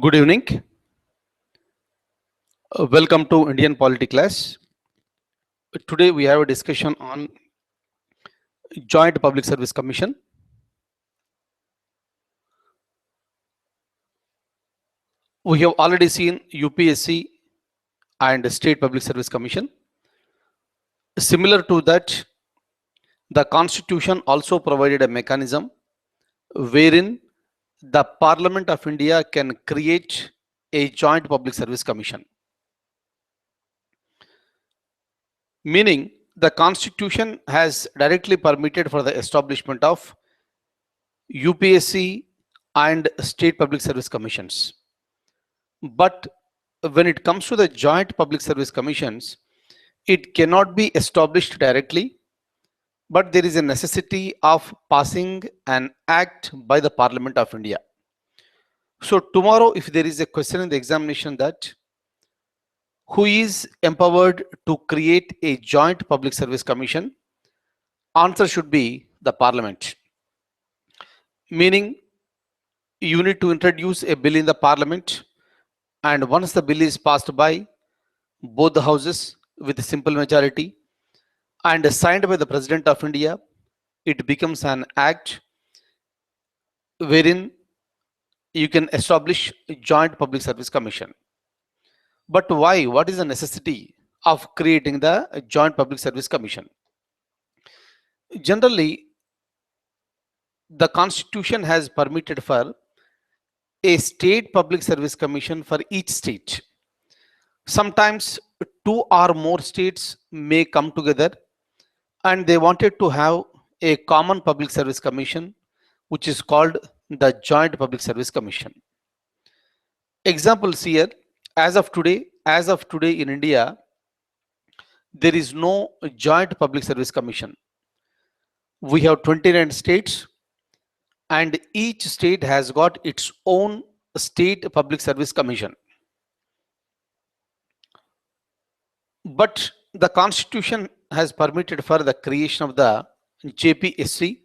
Good evening. Welcome to Indian Polity class. Today we have a discussion on Joint Public Service Commission. We have already seen UPSC and State Public Service Commission. Similar to that, the Constitution also provided a mechanism wherein the Parliament of India can create a Joint Public Service Commission. Meaning, the Constitution has directly permitted for the establishment of UPSC and State Public Service Commissions. But when it comes to the Joint Public Service Commissions, it cannot be established directly, but there is a necessity of passing an act by the Parliament of India. So tomorrow, if there is a question in the examination that who is empowered to create a Joint Public Service Commission, answer should be the Parliament. Meaning, you need to introduce a bill in the Parliament, and once the bill is passed by both the houses with a simple majority and signed by the President of India, it becomes an act wherein you can establish a Joint Public Service Commission. But why? What is the necessity of creating the Joint Public Service Commission? Generally, the Constitution has permitted for a State Public Service Commission for each state. Sometimes two or more states may come together and they wanted to have a common public service commission, which is called the Joint Public Service Commission. Examples here, as of today in India, there is no Joint Public Service Commission. We have 29 states and each state has got its own State Public Service Commission. But the Constitution has permitted for the creation of the Jpsc.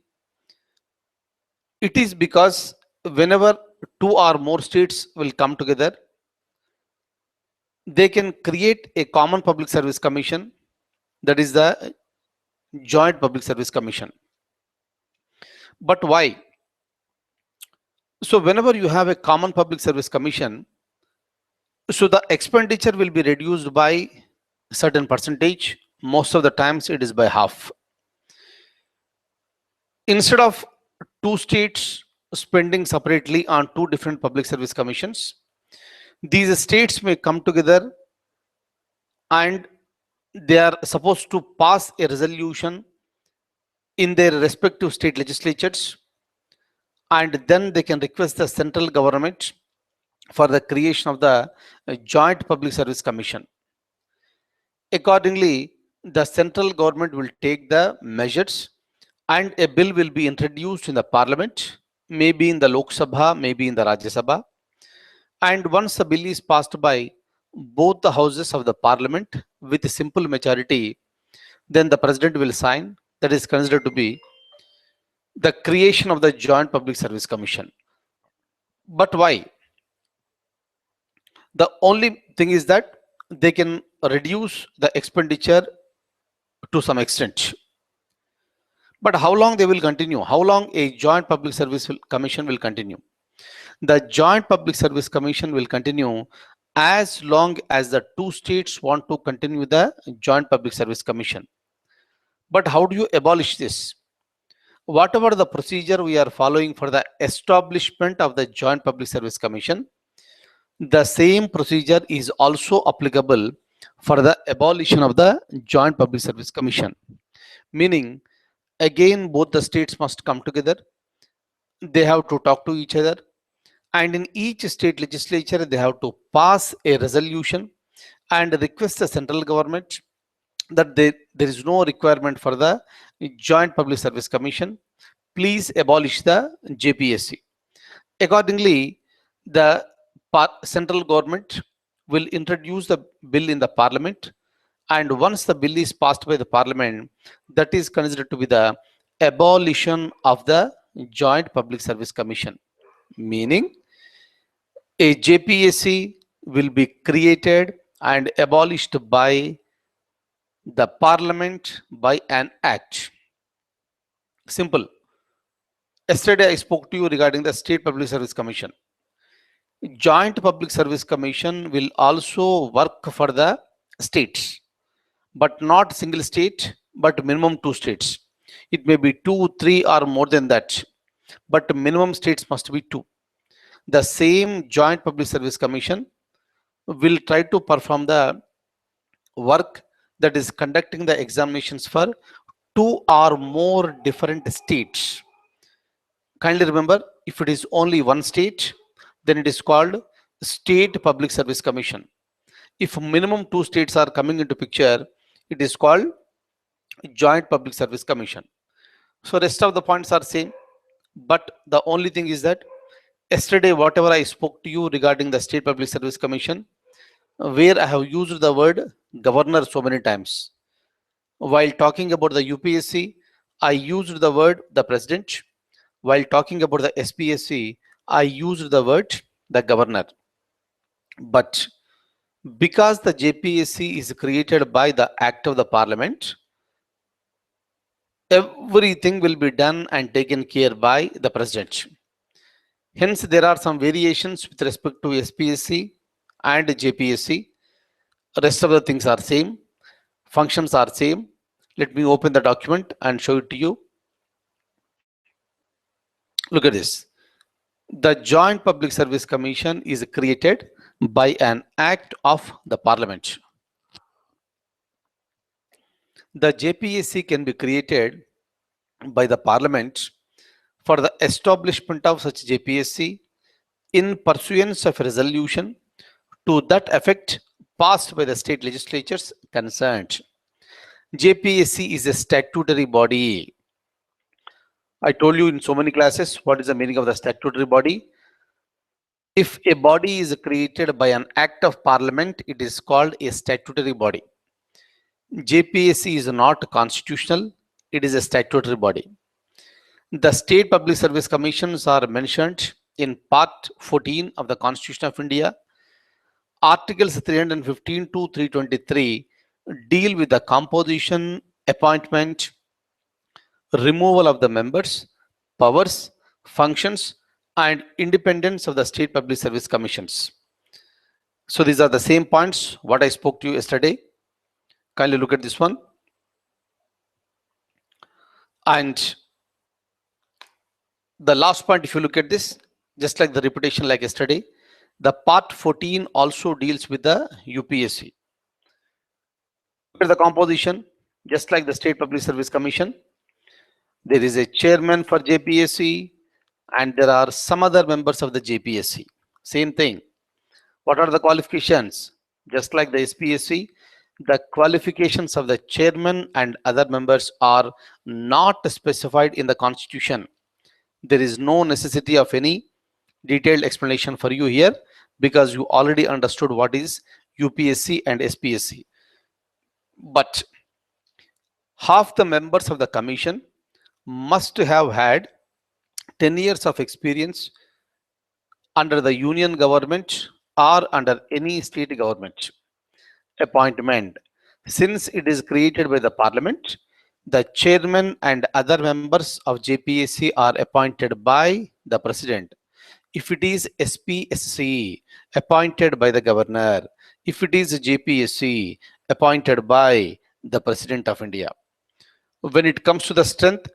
It is because whenever two or more states will come together, they can create a common public service commission, that is the Joint Public Service Commission. But why? So whenever you have a common public service commission, so the expenditure will be reduced by a certain percentage. Most of the times it is by half. Instead of two states spending separately on two different public service commissions, these states may come together and they are supposed to pass a resolution in their respective state legislatures, and then they can request the central government for the creation of the Joint Public Service Commission. Accordingly, the central government will take the measures and a bill will be introduced in the Parliament, maybe in the Lok Sabha, maybe in the Rajya Sabha. And once the bill is passed by both the houses of the Parliament with a simple majority, then the President will sign. That is considered to be the creation of the Joint Public Service Commission. But why? The only thing is that they can reduce the expenditure to some extent. But how long they will continue? How long a Joint Public Service Commission will continue? The Joint Public Service Commission will continue as long as the two states want to continue the Joint Public Service Commission. But how do you abolish this? Whatever the procedure we are following for the establishment of the Joint Public Service Commission, the same procedure is also applicable for the abolition of the Joint Public Service Commission. Meaning, again, both the states must come together. They have to talk to each other. And in each state legislature, they have to pass a resolution and request the central government that there is no requirement for the Joint Public Service Commission. Please abolish the Jpsc. Accordingly, the central government will introduce the bill in the Parliament, and once the bill is passed by the Parliament, that is considered to be the abolition of the Joint Public Service Commission. Meaning, A JPSC will be created and abolished by the Parliament by an act. Simple. Yesterday I spoke to you regarding the State Public Service Commission. Joint Public Service Commission will also work for the states, but not single state, but minimum two states. It may be two, three, or more than that, but minimum states must be two. The same Joint Public Service Commission will try to perform the work that is conducting the examinations for two or more different states. Kindly remember, if it is only one state, then it is called State Public Service Commission. If minimum two states are coming into picture, it is called Joint Public Service Commission. So rest of the points are same, but the only thing is that yesterday whatever I spoke to you regarding the State Public Service Commission, where I have used the word governor so many times. While talking about the UPSC, I used the word the president. While talking about the SPSC, I used the word the governor. But because the JPSC is created by the act of the parliament, everything will be done and taken care by the president. Hence, there are some variations with respect to SPSC and JPSC. Rest of the things are same. Functions are same. Let me open the document and show it to you. Look at this. The Joint Public Service Commission is created by an act of the Parliament. The JPSC can be created by the Parliament for the establishment of such JPSC in pursuance of a resolution to that effect passed by the state legislatures concerned. JPSC is a statutory body. I told you in so many classes what is the meaning of the statutory body. If a body is created by an act of parliament, it is called a statutory body. JPSC is not constitutional, it is a statutory body. The state public service commissions are mentioned in part 14 of the Constitution of India. Articles 315 to 323 deal with the composition, appointment, removal of the members, powers, functions, and independence of the state public service commissions. So these are the same points what I spoke to you yesterday. Kindly look at this one. And the last point, if you look at this, just like the repetition like yesterday, the part 14 also deals with the UPSC. Look at the composition, just like the State Public Service Commission. There is a chairman for JPSC and there are some other members of the JPSC. Same thing. What are the qualifications? Just like the SPSC, the qualifications of the chairman and other members are not specified in the Constitution. There is no necessity of any detailed explanation for you here because you already understood what is UPSC and SPSC. But half the members of the commission must have had 10 years of experience under the union government or under any state government. Appointment. Since it is created by the parliament, the chairman and other members of JPSC are appointed by the president. If it is SPSC, appointed by the governor. If it is JPSC, appointed by the President of India. When it comes to the strength,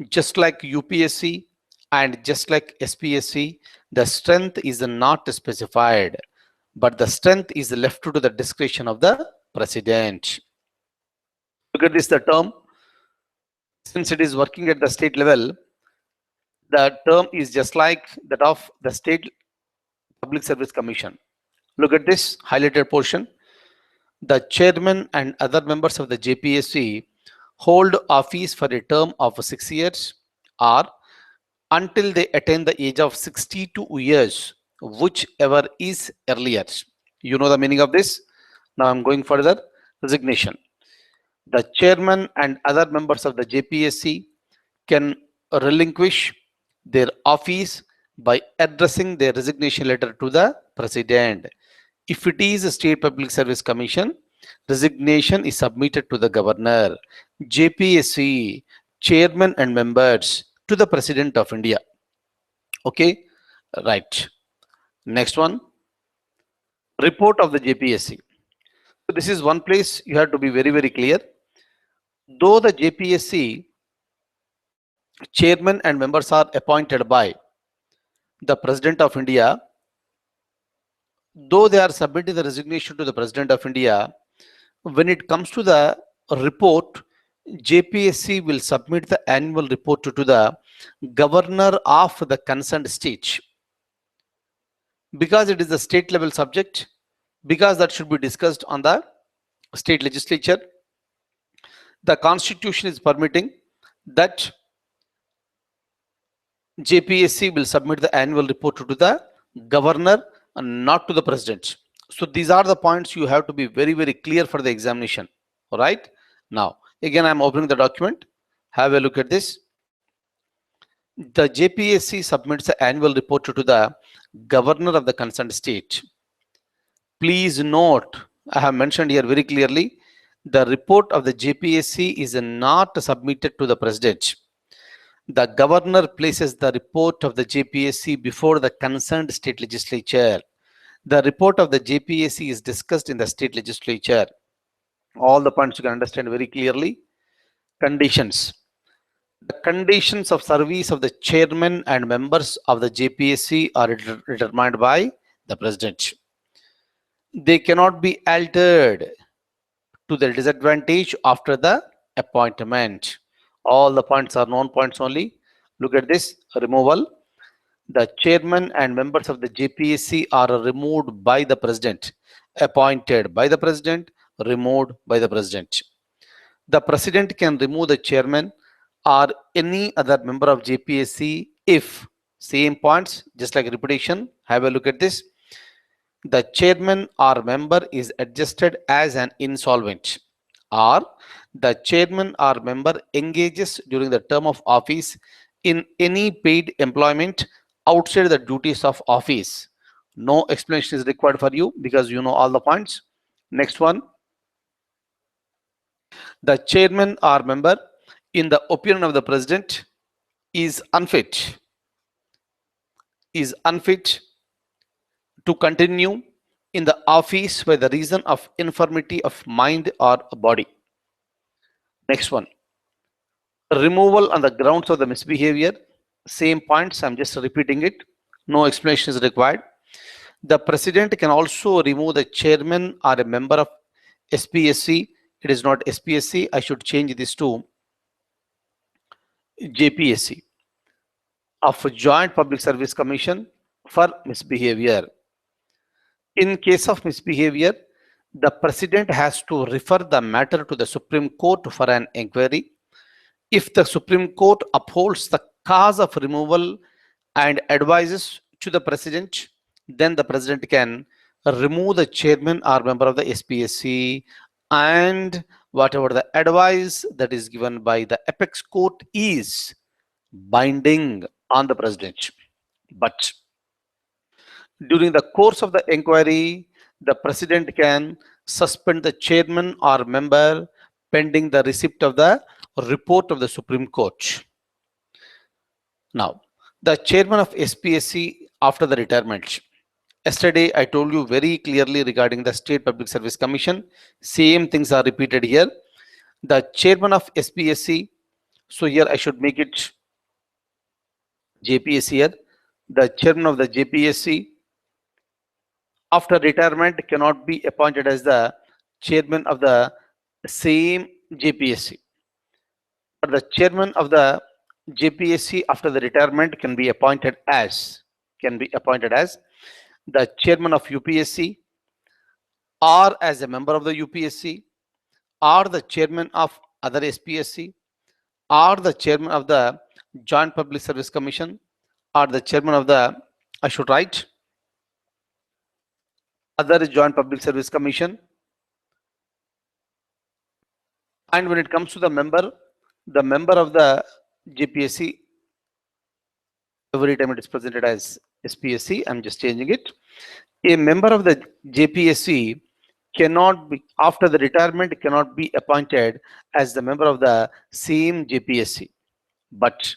just like UPSC and just like SPSC, the strength is not specified, but the strength is left to the discretion of the President. Look at this, the term. Since it is working at the state level, the term is just like that of the State Public Service Commission. Look at this highlighted portion. The chairman and other members of the JPSC hold office for a term of 6 years or until they attain the age of 62 years, whichever is earlier. You know the meaning of this. Now I'm going further. Resignation. The chairman and other members of the JPSC can relinquish their office by addressing their resignation letter to the president. If it is a state public service commission, resignation is submitted to the governor, JPSC, chairman and members, to the president of India. Okay, right. Next one, report of the JPSC. So this is one place you have to be very, very clear. Though the JPSC chairman and members are appointed by the president of India, though they are submitting the resignation to the president of India, when it comes to the report, JPSC will submit the annual report to the governor of the concerned state. Because it is a state level subject, because that should be discussed on the state legislature, the constitution is permitting that JPSC will submit the annual report to the governor and not to the president. So these are the points you have to be very, very clear for the examination. All right. Now, again, I'm opening the document. Have a look at this. The JPSC submits the annual report to the governor of the concerned state. Please note, I have mentioned here very clearly, the report of the JPSC is not submitted to the president. The governor places the report of the JPSC before the concerned state legislature. The report of the JPSC is discussed in the state legislature. All the points you can understand very clearly. Conditions. The conditions of service of the chairman and members of the JPSC are determined by the president. They cannot be altered to their disadvantage after the appointment. All the points are known points only. Look at this removal. The chairman and members of the JPSC are removed by the president, appointed by the president, removed by the president. The president can remove the chairman or any other member of JPSC if same points, just like repetition. Have a look at this. The chairman or member is adjusted as an insolvent, or the chairman or member engages during the term of office in any paid employment outside the duties of office. No explanation is required for you because you know all the points. Next one. The chairman or member, in the opinion of the president, is unfit to continue in the office by the reason of infirmity of mind or body. Next one. Removal on the grounds of the misbehavior. Same points, I'm just repeating it. No explanation is required. The president can also remove the chairman or a member of SPSC. It is not SPSC. I should change this to JPSC, of a Joint Public Service Commission for misbehavior. In case of misbehavior, the president has to refer the matter to the Supreme Court for an inquiry. If the Supreme Court upholds the cause of removal and advises to the president, then the president can remove the chairman or member of the SPSC, and whatever the advice that is given by the apex court is binding on the president. But during the course of the inquiry, the president can suspend the chairman or member pending the receipt of the report of the Supreme Court. Now, the chairman of SPSC after the retirement. Yesterday, I told you very clearly regarding the State Public Service Commission. Same things are repeated here. The chairman of SPSC, so here I should make it JPSC here. The chairman of the JPSC after retirement cannot be appointed as the chairman of the same JPSC. But the chairman of the JPSC after the retirement can be appointed as the chairman of UPSC, or as a member of the UPSC, or the chairman of other SPSC, or the chairman of the Joint Public Service Commission, or the chairman of the, I should write, other Joint Public Service Commission. And when it comes to the member of the JPSC, Every time it is presented as SPSC, I'm just changing it. A member of the JPSC cannot be, after the retirement, cannot be appointed as the member of the same JPSC, but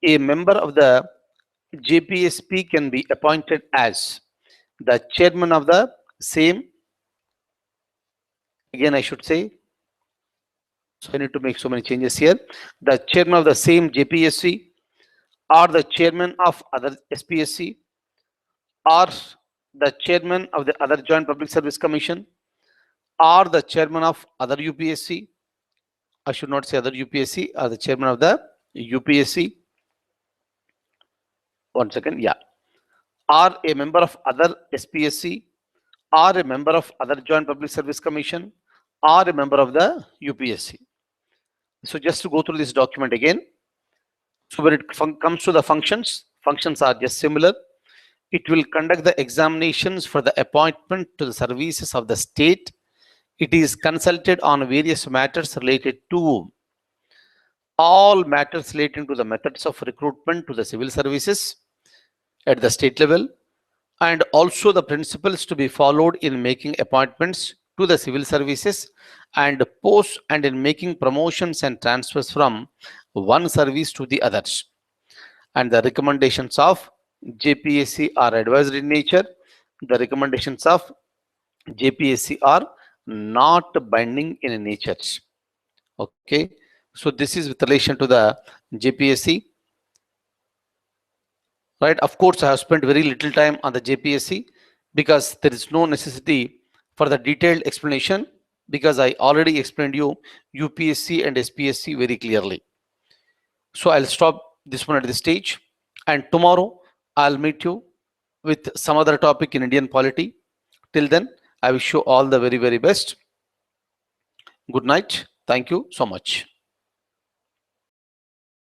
a member of the JPSP can be appointed as the chairman of the same, again I should say, so I need to make so many changes here, the chairman of the same JPSC, or the chairman of other SPSC, or the chairman of the other Joint Public Service Commission, or the chairman of other UPSC. I should not say other UPSC, or the chairman of the UPSC. One second, yeah. Or a member of other SPSC, or a member of other Joint Public Service Commission, or a member of the UPSC. So just to go through this document again. So when it comes to the functions are just similar. It will conduct the examinations for the appointment to the services of the state. It is consulted on various matters related to all matters relating to the methods of recruitment to the civil services at the state level, and also the principles to be followed in making appointments to the civil services and posts, and in making promotions and transfers from one service to the others. And the recommendations of JPSC are advisory in nature. The recommendations of JPSC are not binding in nature. Okay, so this is with relation to the JPSC. Right, of course, I have spent very little time on the JPSC because there is no necessity for the detailed explanation, because I already explained you UPSC and SPSC very clearly. So I'll stop this one at this stage, and tomorrow I'll meet you with some other topic in Indian polity. Till then, I wish you all the very, very best. Good night. Thank you so much.